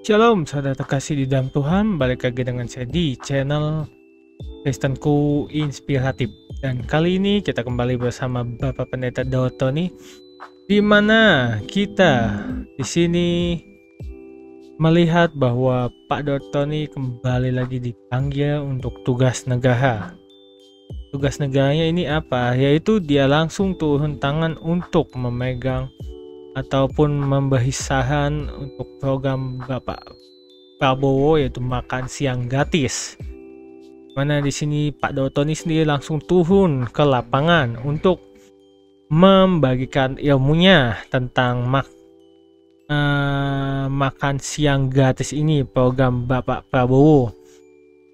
Shalom, saudara terkasih di dalam Tuhan. Balik lagi dengan saya di channel Kristenku Inspiratif. Dan kali ini kita kembali bersama Bapak Pendeta Daud Tony, di mana kita di sini melihat bahwa Pak Daud Tony kembali lagi dipanggil untuk tugas negara. Tugas negaranya ini apa? Yaitu dia langsung turun tangan untuk memegang ataupun memberi saran untuk program Bapak Prabowo, yaitu makan siang gratis. Mana di sini Pak Daud Tony sendiri langsung turun ke lapangan untuk membagikan ilmunya tentang makan siang gratis ini, program Bapak Prabowo.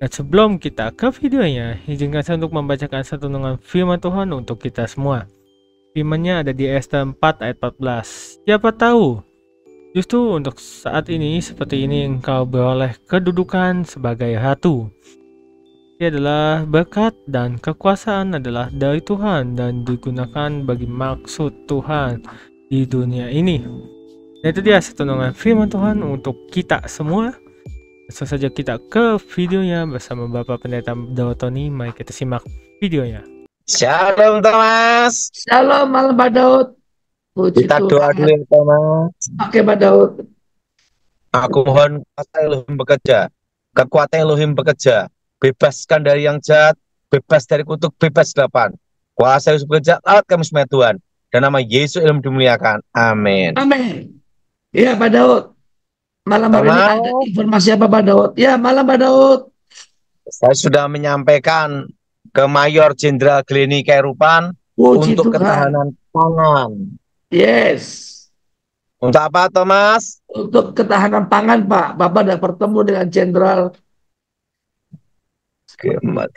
Dan sebelum kita ke videonya, izinkan saya untuk membacakan satu renungan firman Tuhan untuk kita semua. Firman-Nya ada di Esta 4 ayat 14. Siapa tahu, justru untuk saat ini seperti ini engkau beroleh kedudukan sebagai ratu. Ia adalah berkat dan kekuasaan adalah dari Tuhan dan digunakan bagi maksud Tuhan di dunia ini. Dan itu dia satu renungan firman Tuhan untuk kita semua. Langsung saja kita ke videonya bersama Bapak Pendeta Daud Tony. Mari kita simak videonya. Shalom Thomas. Shalom malam Pak Daud. Puji Kita doa Tuhan. dulu ya Thomas. Oke Pak Daud. Aku mohon kuasa Elohim bekerja, kekuatan Elohim bekerja, bebaskan dari yang jahat, bebas dari kutuk, bebas delapan. Kuasa Yesus bekerja, lewat kami semua Tuhan. Dan nama Yesus Elohim dimuliakan. Amin. Amin. Ya Pak Daud. Malam hari ini ada informasi apa Pak Daud? Ya malam Pak Daud. Saya sudah menyampaikan ke Mayor Jenderal Glenny Kairupan Puji untuk Tuhan. ketahanan pangan. Yes. Untuk apa Thomas? Untuk ketahanan pangan Pak. Bapak sudah bertemu dengan Jenderal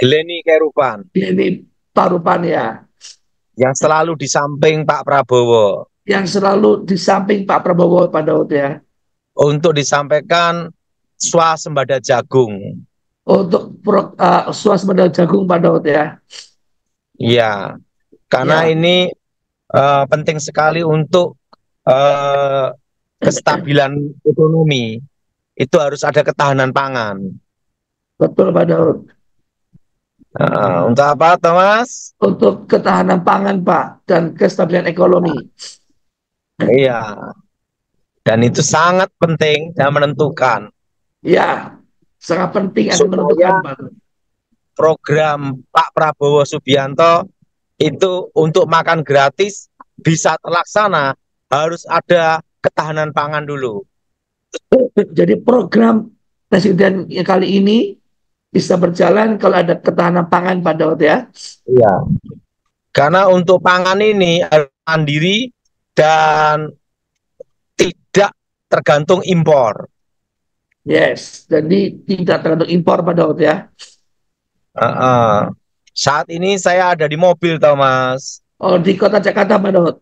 Glenny Kairupan. Glenny Parupan ya. Yang selalu di samping Pak Prabowo. Yang selalu di samping Pak Prabowo Pak Daud ya. Untuk disampaikan swasembada jagung. Untuk swasembada jagung Pak Daud ya. Iya, karena Ya. ini penting sekali untuk kestabilan ekonomi. Itu harus ada ketahanan pangan. Betul Pak Daud. Untuk apa, Thomas? Untuk ketahanan pangan Pak dan kestabilan ekonomi. Iya, dan itu sangat penting dan menentukan. Ya, sangat penting akan Supaya menentukan Pak. program Pak Prabowo Subianto itu untuk makan gratis bisa terlaksana, harus ada ketahanan pangan dulu. Jadi program presiden kali ini bisa berjalan kalau ada ketahanan pangan Pak Daud ya. Iya. Karena untuk pangan ini harus mandiri dan tidak tergantung impor. Yes, jadi tidak tergantung impor Pak Daud ya. Saat ini saya ada di mobil, Thomas. Oh, di kota Jakarta Pak Daud.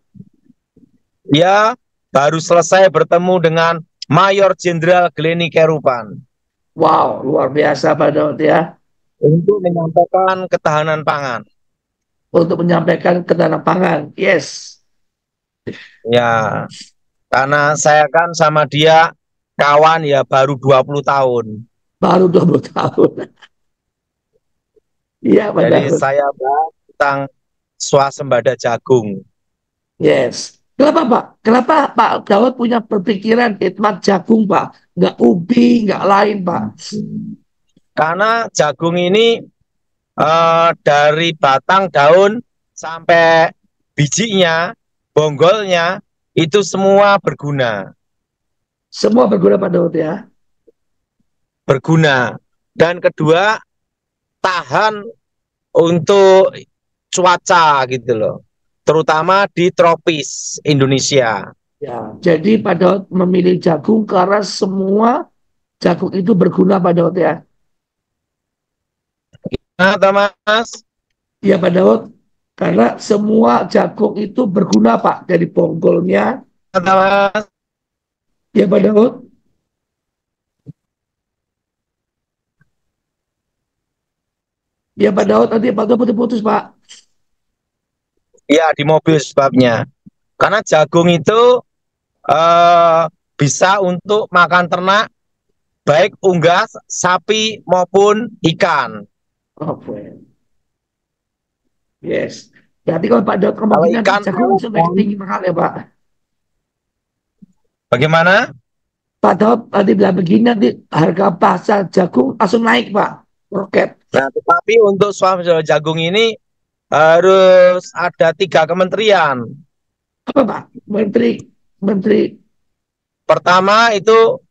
Ya, baru selesai bertemu dengan Mayor Jenderal Glenny Kairupan. Wow, luar biasa Pak Daud ya. Untuk menyampaikan ketahanan pangan. Untuk menyampaikan ketahanan pangan, yes. Ya, karena saya kan sama dia kawan ya baru 20 tahun. Baru 20 tahun. Iya Pak Jadi Daud. saya bahas tentang swasembada jagung. Yes. Kenapa Pak? Kenapa Pak Daud punya berpikiran khidmat jagung Pak? Nggak ubi, nggak lain Pak? Karena jagung ini dari batang, daun, sampai bijinya, bonggolnya, itu semua berguna. Semua berguna Pak Daud ya. Berguna. Dan kedua, tahan untuk cuaca gitu loh. Terutama di tropis Indonesia. Ya, jadi Pak Daud memilih jagung karena semua jagung itu berguna Pak Daud ya. Nah, Thomas. Ya Pak Daud, karena semua jagung itu berguna Pak, dari bonggolnya. Thomas. Ya Pak Daud. Ya Pak Daud, nanti Pak Daud putus-putus Pak. Ya, di mobil sebabnya. Karena jagung itu bisa untuk makan ternak, baik unggas, sapi maupun ikan. Oke. Yes. Berarti kalau Pak Daud Kalau kemungkinan ikan, jagung langsung naik tinggi mahal ya Pak. bagaimana? Pak Daud tadi bilang begini, nanti harga pasar jagung langsung naik Pak. Roket. Nah, tetapi untuk swasembada jagung ini harus ada 3 kementerian. Apa Pak? Menteri, Menteri, Pertama itu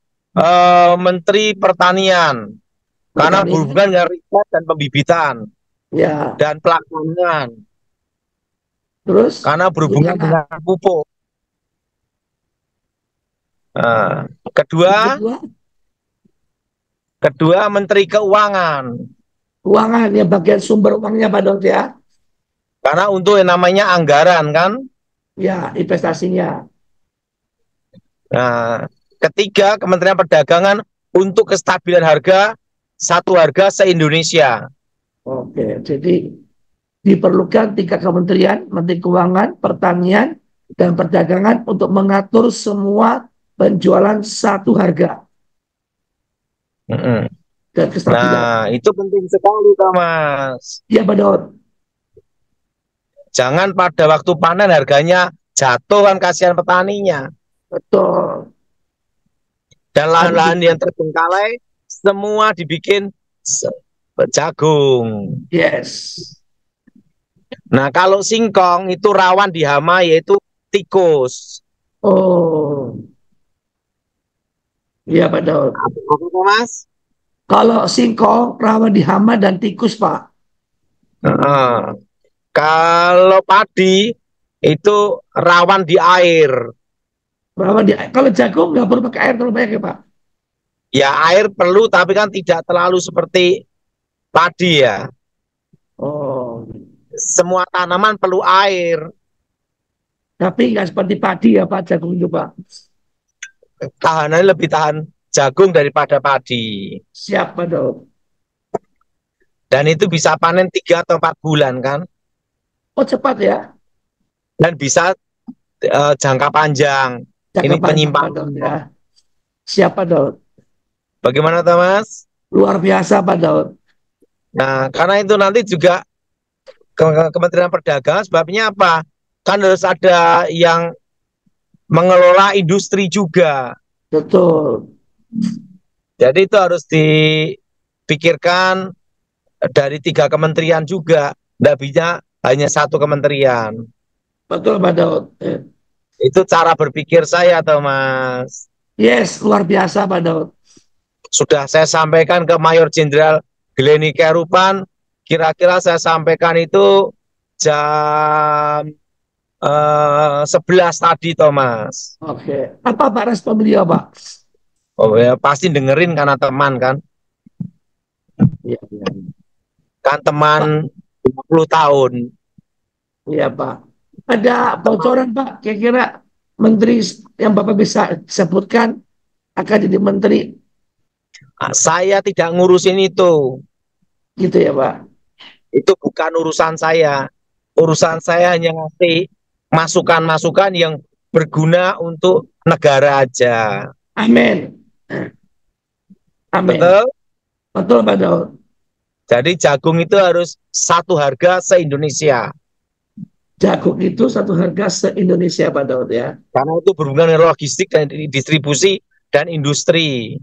Menteri Pertanian, karena Pertanian. berhubungan dengan riset dan pembibitan Ya. dan pelaksanaan, Terus karena berhubungan gimana? dengan pupuk. Nah, Yang kedua, kedua, Menteri Keuangan, keuangan ya, bagian sumber uangnya Pak Daud ya. karena untuk yang namanya anggaran kan. Ya, investasinya. Nah, ketiga, Kementerian Perdagangan untuk kestabilan harga, satu harga se-Indonesia. Oke, jadi diperlukan 3 kementerian, Menteri Keuangan, Pertanian, dan Perdagangan untuk mengatur semua penjualan satu harga Mm-mm. dan kestabilan. Nah, itu penting sekali, Thomas. Ya, Pak Daud. Jangan pada waktu panen harganya jatuh, kan kasihan petaninya. Betul. Dan lahan-lahan Aduh. yang terbengkalai semua dibikin jagung. Yes. Nah, kalau singkong itu rawan di hama, yaitu tikus. Oh, iya Pak Daud. Apa, Thomas? Kalau singkong rawan di hama dan tikus, Pak. Nah, kalau padi itu rawan di air. Rawan di kalau jagung nggak perlu pakai air terlalu banyak ya, Pak. Ya, air perlu, tapi kan tidak terlalu seperti padi ya. Oh, Semua tanaman perlu air. tapi nggak seperti padi ya, Pak, jagung itu, Pak. Tahanannya lebih tahan jagung daripada padi. Siap, Pak Daud. Dan itu bisa panen 3 atau 4 bulan kan. Oh, cepat ya. Dan bisa jangka panjang. Jangka Ini panjang, Pak Daud penyimpangan. ya. Siap, Pak Daud. Bagaimana, Thomas? Luar biasa, Pak Daud. Nah, karena itu nanti juga Kementerian Perdagangan, sebabnya apa? Kan harus ada yang mengelola industri juga. Betul. Jadi itu harus dipikirkan dari 3 kementerian juga. Tidak bisa hanya 1 kementerian. Betul, Pak Daud. Itu cara berpikir saya, Thomas. Yes, luar biasa, Pak Daud. Sudah saya sampaikan ke Mayor Jenderal Glenny Kerupan. Kira-kira saya sampaikan itu jam 11 tadi, Thomas. Oke. Apa Pak respon beliau, Pak? Oh ya, pasti dengerin karena teman kan. Iya, iya. Kan teman 20 tahun. Iya, Pak. Ada bocoran, Pak, kira-kira menteri yang Bapak bisa sebutkan akan jadi menteri, Saya tidak ngurusin itu. gitu ya, Pak? Itu bukan urusan saya. Urusan saya hanya ngasih masukan-masukan yang berguna untuk negara aja. Amin. Amin. Betul? Betul, Pak Daud. Jadi jagung itu harus satu harga se-Indonesia. Jagung itu satu harga se-Indonesia, Pak Daud ya. Karena itu berhubungan dengan logistik dan distribusi dan industri.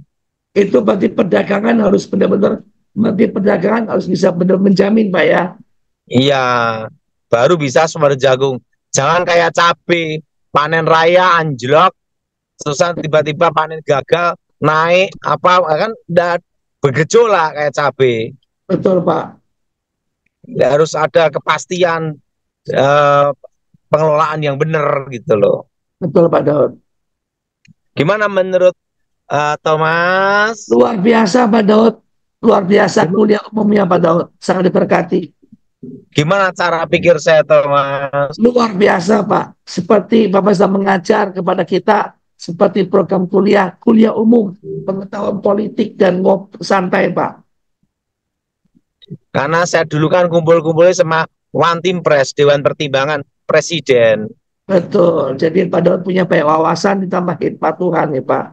Itu berarti perdagangan harus benar-benar, Menteri Perdagangan harus bisa benar menjamin, Pak ya. Iya, baru bisa sumber jagung. Jangan kayak cabai, panen raya anjlok, terusan tiba-tiba panen gagal, naik, apa kan udah bergejolak kayak cabai. Betul, Pak. Harus ada kepastian pengelolaan yang benar gitu loh. Betul, Pak Daud. Gimana menurut Thomas? Luar biasa, Pak Daud. Luar biasa kuliah umumnya, Pak Daud. Sangat diberkati. Gimana cara pikir saya, Thomas? Luar biasa, Pak. Seperti Bapak sudah mengajar kepada kita, seperti program kuliah umum, pengetahuan politik dan santai, Pak. Karena saya dulu kan kumpul-kumpulnya sama One Team Press, Dewan Pertimbangan Presiden. Betul. Jadi Pak Daud punya banyak wawasan ditambah patuhan ya, Pak.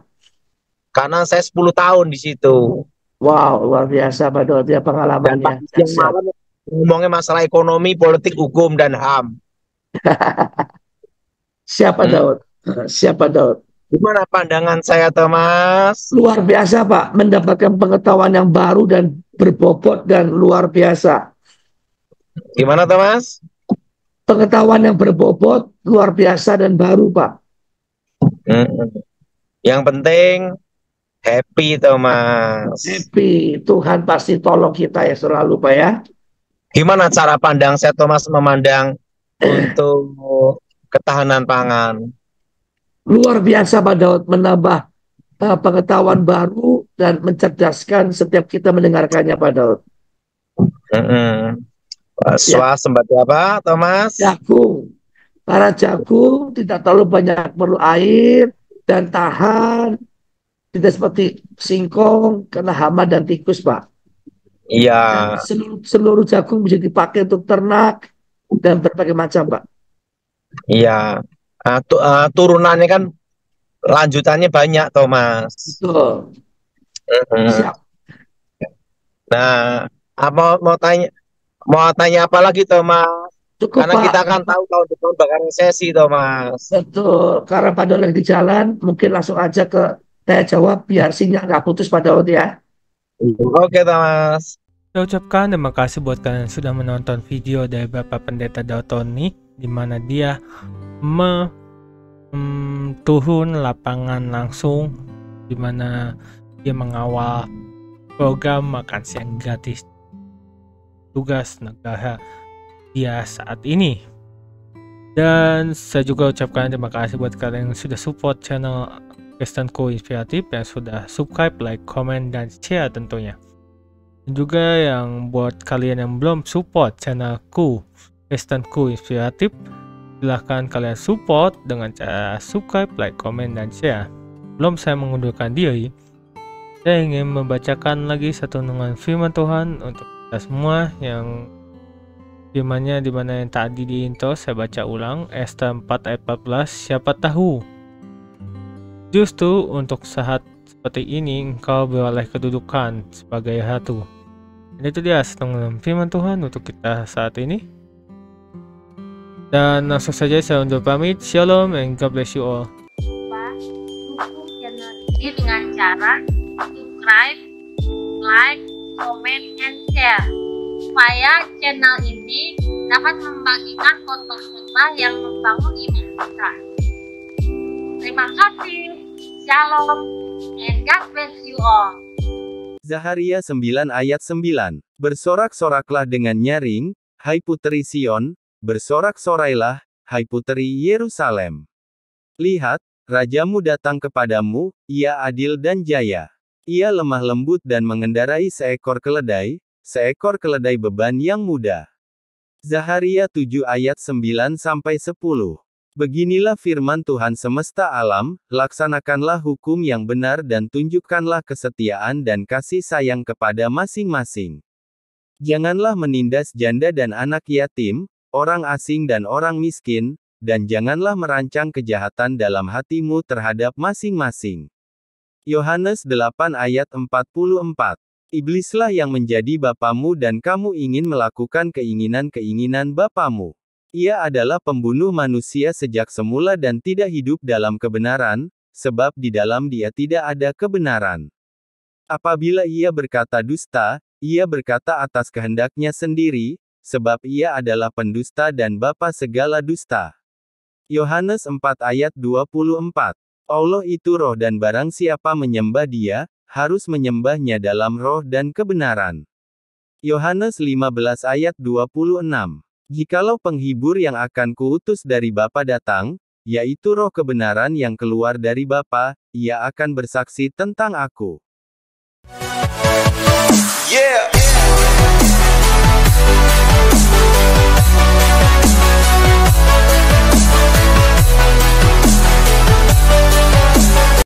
karena saya 10 tahun di situ. Wow, luar biasa Pak Daud ya Dan pengalamannya. pagi siang Siap. malam ngomongnya masalah ekonomi, politik, hukum, dan HAM. Siapa Daud? Siapa Daud? Gimana pandangan saya, Thomas? Luar biasa Pak, mendapatkan pengetahuan yang baru dan berbobot dan luar biasa. Gimana, Thomas? Pengetahuan yang berbobot, luar biasa dan baru Pak. Yang penting happy, Thomas. Happy, Tuhan pasti tolong kita ya selalu Pak ya. Gimana cara pandang saya, Thomas, memandang untuk ketahanan pangan? Luar biasa Pak Daud, menambah pengetahuan baru dan mencerdaskan setiap kita mendengarkannya Pak Daud. Swasembada apa, Thomas? Jagung. Para jagung tidak terlalu banyak perlu air dan tahan. Tidak seperti singkong, kena hama dan tikus, Pak. Iya. Seluruh jagung bisa dipakai untuk ternak dan berbagai macam, Pak. Iya. Turunannya kan lanjutannya banyak, Thomas. Betul. Siap. Nah, mau tanya apa lagi, Thomas? Cukup, Karena Pak. kita kan tahu tahun depan bakal resesi, Thomas. Betul. Karena Pak Daud lagi di jalan, mungkin langsung aja ke saya jawab biar sinyal nggak putus Pak Daud ya. Oke, Thomas. Saya ucapkan terima kasih buat kalian yang sudah menonton video dari Bapak Pendeta Daud Tony, di mana dia turun lapangan langsung, di mana dia mengawal program makan siang gratis tugas negara dia saat ini. Dan saya juga ucapkan terima kasih buat kalian yang sudah support channel Kristenku Inspiratif, yang sudah subscribe, like, komen, dan share tentunya. Dan juga yang buat kalian yang belum support channelku Kristenku Inspiratif, silahkan kalian support dengan cara subscribe, like, komen, dan share. Belum saya mengundurkan diri, saya ingin membacakan lagi satu renungan firman Tuhan untuk kita semua. Yang firmannya dimana yang tadi di intro saya baca ulang, Esta 4 ayat 14. Siapa tahu justru untuk saat seperti ini engkau beroleh kedudukan sebagai ratu. Dan itu dia setengah firman Tuhan untuk kita saat ini. Dan langsung saja saya undur pamit. Shalom and God bless you all. Dukung channel ini dengan cara subscribe, like, comment, and share, supaya channel ini dapat membagikan khotbah-khotbah yang membangun iman kita. Terima kasih. Shalom and God bless you all. Zaharia 9 ayat 9. Bersorak-soraklah dengan nyaring, hai puteri Sion, bersorak-sorailah, hai puteri Yerusalem. Lihat, rajamu datang kepadamu, ia adil dan jaya. Ia lemah lembut dan mengendarai seekor keledai beban yang mudah. Zaharia 7 ayat 9-10. Beginilah firman Tuhan semesta alam, laksanakanlah hukum yang benar dan tunjukkanlah kesetiaan dan kasih sayang kepada masing-masing. Janganlah menindas janda dan anak yatim, orang asing dan orang miskin, dan janganlah merancang kejahatan dalam hatimu terhadap masing-masing. Yohanes 8 ayat 44. Iblislah yang menjadi bapamu dan kamu ingin melakukan keinginan-keinginan bapamu. Ia adalah pembunuh manusia sejak semula dan tidak hidup dalam kebenaran, sebab di dalam dia tidak ada kebenaran. Apabila ia berkata dusta, ia berkata atas kehendaknya sendiri, sebab ia adalah pendusta dan bapa segala dusta. Yohanes 4 ayat 24. Allah itu roh dan barang siapa menyembah dia, harus menyembahnya dalam roh dan kebenaran. Yohanes 15 ayat 26. Jikalau penghibur yang akan kuutus dari Bapa datang, yaitu roh kebenaran yang keluar dari Bapa, ia akan bersaksi tentang aku. Yeah!